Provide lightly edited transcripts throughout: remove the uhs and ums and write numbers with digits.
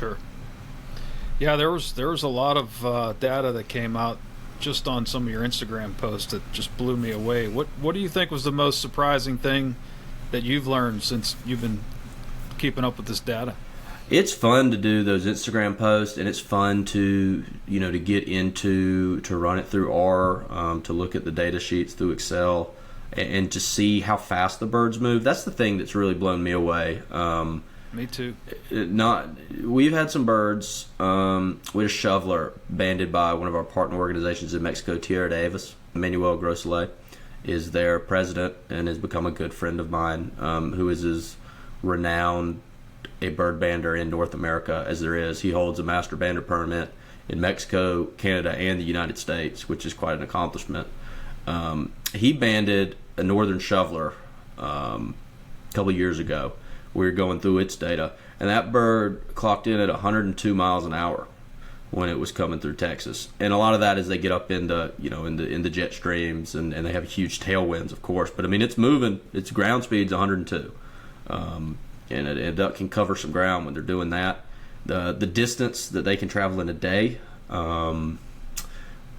Sure. Yeah, there was a lot of data that came out just on some of your Instagram posts that just blew me away. What do you think was the most surprising thing that you've learned since you've been keeping up with this data? It's fun to do those Instagram posts, and it's fun to to get into to run it through R, to look at the data sheets through Excel, and to see how fast the birds move. That's the thing that's really blown me away. Me too. We've had some birds. We had a shoveler banded by one of our partner organizations in Mexico, Tierra de Aves. Manuel Grossolet is their president and has become a good friend of mine, who is as renowned a bird bander in North America as there is. He holds a master bander permit in Mexico, Canada, and the United States, which is quite an accomplishment. He banded a northern shoveler a couple years ago. We were going through its data, and that bird clocked in at 102 miles an hour when it was coming through Texas. And a lot of that is they get up into in the jet streams, and they have huge tailwinds, of course. But I mean, it's moving. Its ground speed's 102, and a duck can cover some ground when they're doing that. The distance that they can travel in a day.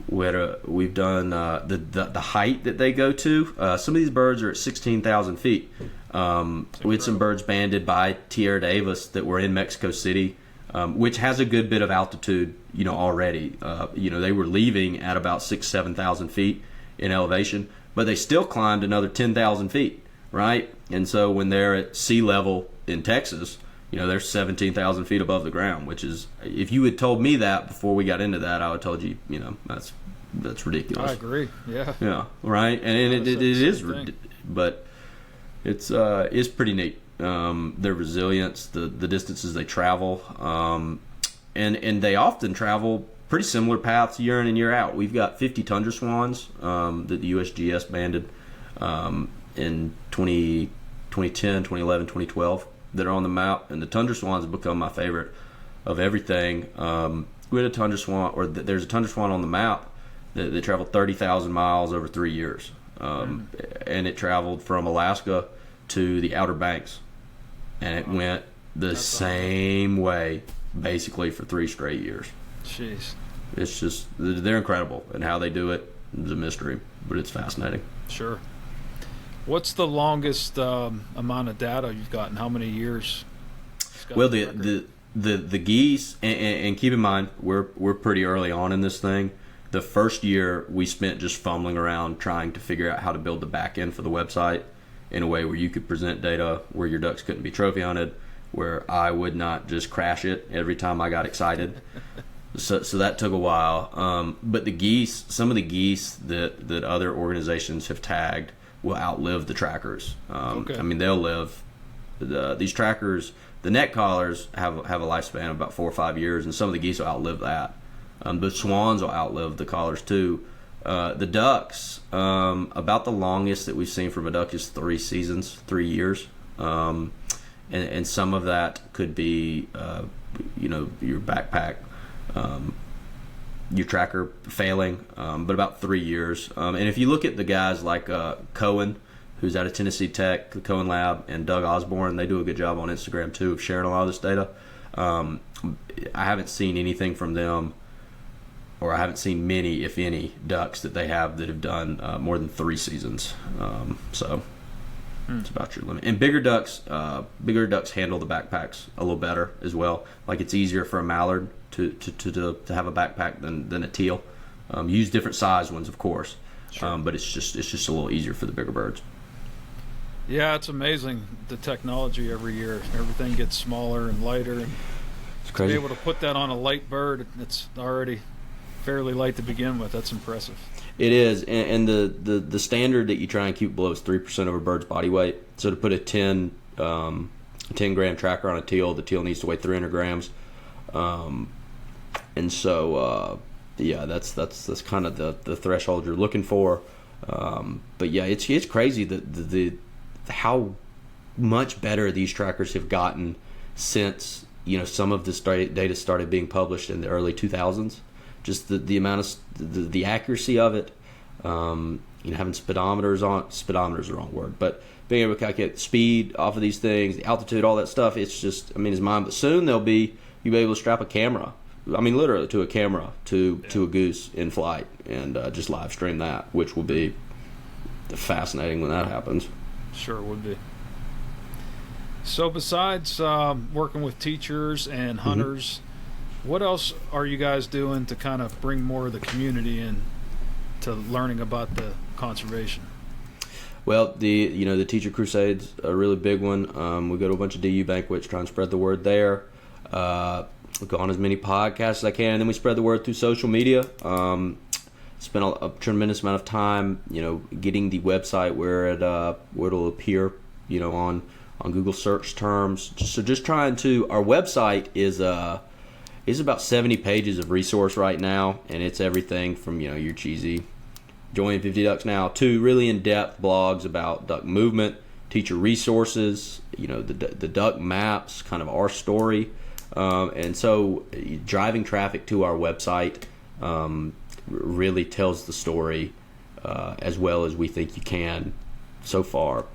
We've done the height that they go to. Some of these birds are at 16,000 feet. We had some birds banded by Tierra de Aves that were in Mexico City, which has a good bit of altitude, already. They were leaving at about 7,000 feet in elevation, but they still climbed another 10,000 feet, right? And so when they're at sea level in Texas, they're 17,000 feet above the ground, which is, if you had told me that before we got into that, I would have told you, that's ridiculous. I agree. Yeah. Yeah. Right. And it is, but it's pretty neat. Their resilience, the distances they travel, and they often travel pretty similar paths year in and year out. We've got 50 tundra swans that the USGS banded in 2010, 2011, 2012 that are on the map, and the tundra swans have become my favorite of everything. We had a tundra swan, or there's a tundra swan on the map that traveled 30,000 miles over 3 years, and it traveled from Alaska to the Outer Banks, and it went the same way basically for 3 straight years. Jeez. It's just, they're incredible, and how they do it is a mystery, but it's fascinating. Sure. What's the longest amount of data you've gotten? How many years? Well, the geese, and keep in mind we're pretty early on in this thing. The first year we spent just fumbling around trying to figure out how to build the back end for the website in a way where you could present data, where your ducks couldn't be trophy hunted, where I would not just crash it every time I got excited. So that took a while. But the geese, some of the geese that other organizations have tagged will outlive the trackers. Okay. I mean, they'll live. These trackers, the neck collars have a lifespan of about 4 or 5 years, and some of the geese will outlive that. The swans will outlive the collars too. The ducks, about the longest that we've seen from a duck is 3 seasons, 3 years. And some of that could be, your backpack, your tracker failing, but about 3 years. And if you look at the guys like Cohen, who's out of Tennessee Tech, the Cohen Lab, and Doug Osborne, they do a good job on Instagram too of sharing a lot of this data. I haven't seen anything from them, or I haven't seen many, if any, ducks that they have that have done more than 3 seasons. So it's about your limit. And bigger ducks handle the backpacks a little better as well. Like, it's easier for a mallard to have a backpack than a teal. Use different size ones, of course, Sure. but it's just a little easier for the bigger birds. Yeah, it's amazing, the technology every year. Everything gets smaller and lighter. And It's to crazy. be able to put that on a light bird, it's already fairly light to begin with. That's impressive. It is, and the standard that you try and keep below is 3% of a bird's body weight. So to put a 10 gram tracker on a teal, the teal needs to weigh 300 grams. And so that's kind of the threshold you're looking for. But yeah, it's crazy the how much better these trackers have gotten since some of this data started being published in the early 2000s. Just the amount of the accuracy of it, having speedometers is the wrong word, but being able to calculate the speed off of these things, the altitude, all that stuff, it's just, it's mine. But soon they'll be you'll be able to strap a camera, I mean literally to a camera, to a goose in flight, and just live stream that, which will be fascinating when that happens. Sure would be. So besides working with teachers and hunters, what else are you guys doing to kind of bring more of the community in to learning about the conservation? Well, the Teacher Crusade's a really big one. We go to a bunch of DU banquets, try and spread the word there. Go on as many podcasts as I can, and then we spread the word through social media. Spent a tremendous amount of time, getting the website where it'll appear, on Google search terms. So just trying to. Our website is about 70 pages of resource right now, and it's everything from your cheesy join 50 ducks now to really in-depth blogs about duck movement, teacher resources, the duck maps, kind of our story, and so driving traffic to our website really tells the story as well as we think you can so far,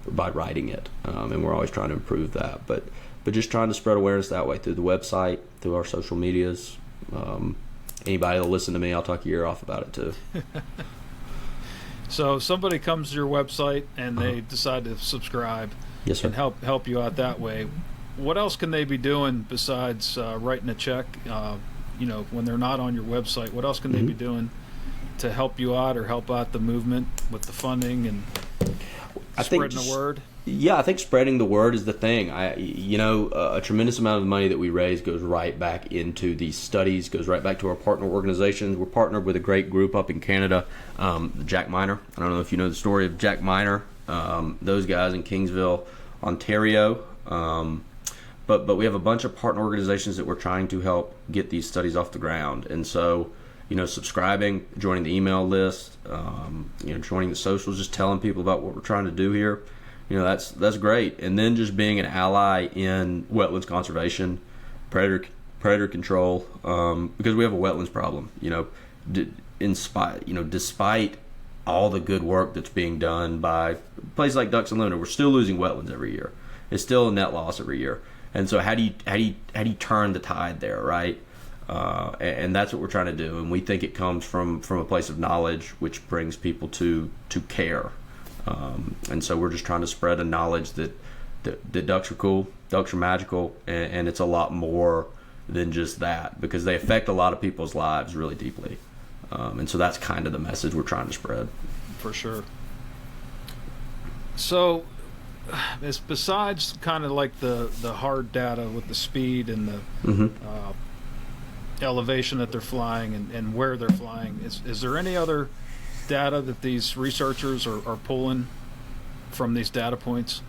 by writing it, and we're always trying to improve that, but just trying to spread awareness that way through the website, through our social medias. Anybody that'll listen to me, I'll talk your ear off about it too. So if somebody comes to your website and they decide to subscribe, yes, sir, and help you out that way, what else can they be doing besides writing a check? When they're not on your website, what else can they be doing to help you out or help out the movement with the funding and spreading the word? Yeah, I think spreading the word is the thing. A tremendous amount of the money that we raise goes right back into these studies, goes right back to our partner organizations. We're partnered with a great group up in Canada, Jack Miner. I don't know if you know the story of Jack Miner. Those guys in Kingsville, Ontario. But we have a bunch of partner organizations that we're trying to help get these studies off the ground. And so, subscribing, joining the email list, joining the socials, just telling people about what we're trying to do here. That's great. And then just being an ally in wetlands conservation, predator control, because we have a wetlands problem. Despite all the good work that's being done by places like Ducks and Luna, we're still losing wetlands every year. It's still a net loss every year. And so how do you turn the tide there, right? And that's what we're trying to do. And we think it comes from a place of knowledge, which brings people to care. And so we're just trying to spread a knowledge that ducks are cool, ducks are magical, and it's a lot more than just that, because they affect a lot of people's lives really deeply. And so that's kind of the message we're trying to spread. For sure. So, besides kind of like the hard data with the speed and the elevation that they're flying and where they're flying, is there any other data that these researchers are pulling from these data points?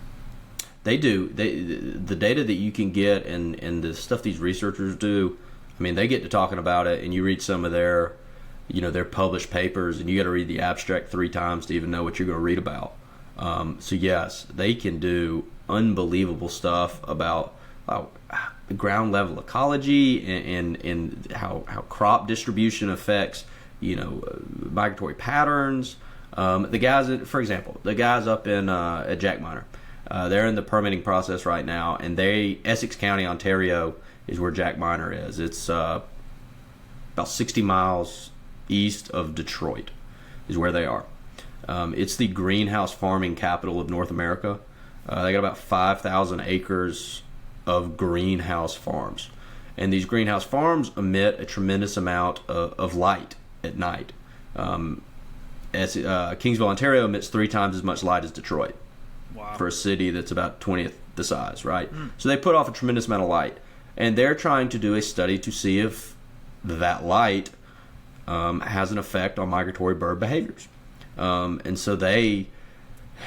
They do. The data that you can get and the stuff these researchers do, I mean, they get to talking about it, and you read some of their published papers, and you got to read the abstract 3 times to even know what you're going to read about. So yes, they can do unbelievable stuff about the ground level ecology and how crop distribution affects migratory patterns. The guys, for example, the guys up in at Jack Miner, they're in the permitting process right now, and Essex County, Ontario, is where Jack Miner is. It's about 60 miles east of Detroit, is where they are. It's the greenhouse farming capital of North America. They got about 5,000 acres of greenhouse farms, and these greenhouse farms emit a tremendous amount of light at night. Kingsville, Ontario emits 3 times as much light as Detroit. Wow. For a city that's about 20th the size, right? So they put off a tremendous amount of light, and they're trying to do a study to see if that light has an effect on migratory bird behaviors. And so they,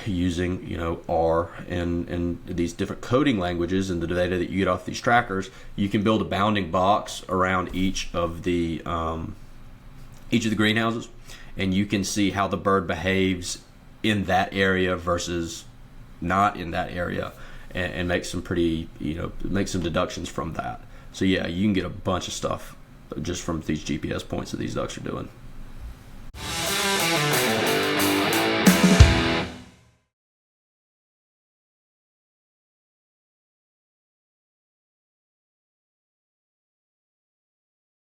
using R and these different coding languages and the data that you get off these trackers, you can build a bounding box around each of the greenhouses, and you can see how the bird behaves in that area versus not in that area, and make some make some deductions from that. So yeah, you can get a bunch of stuff just from these GPS points that these ducks are doing.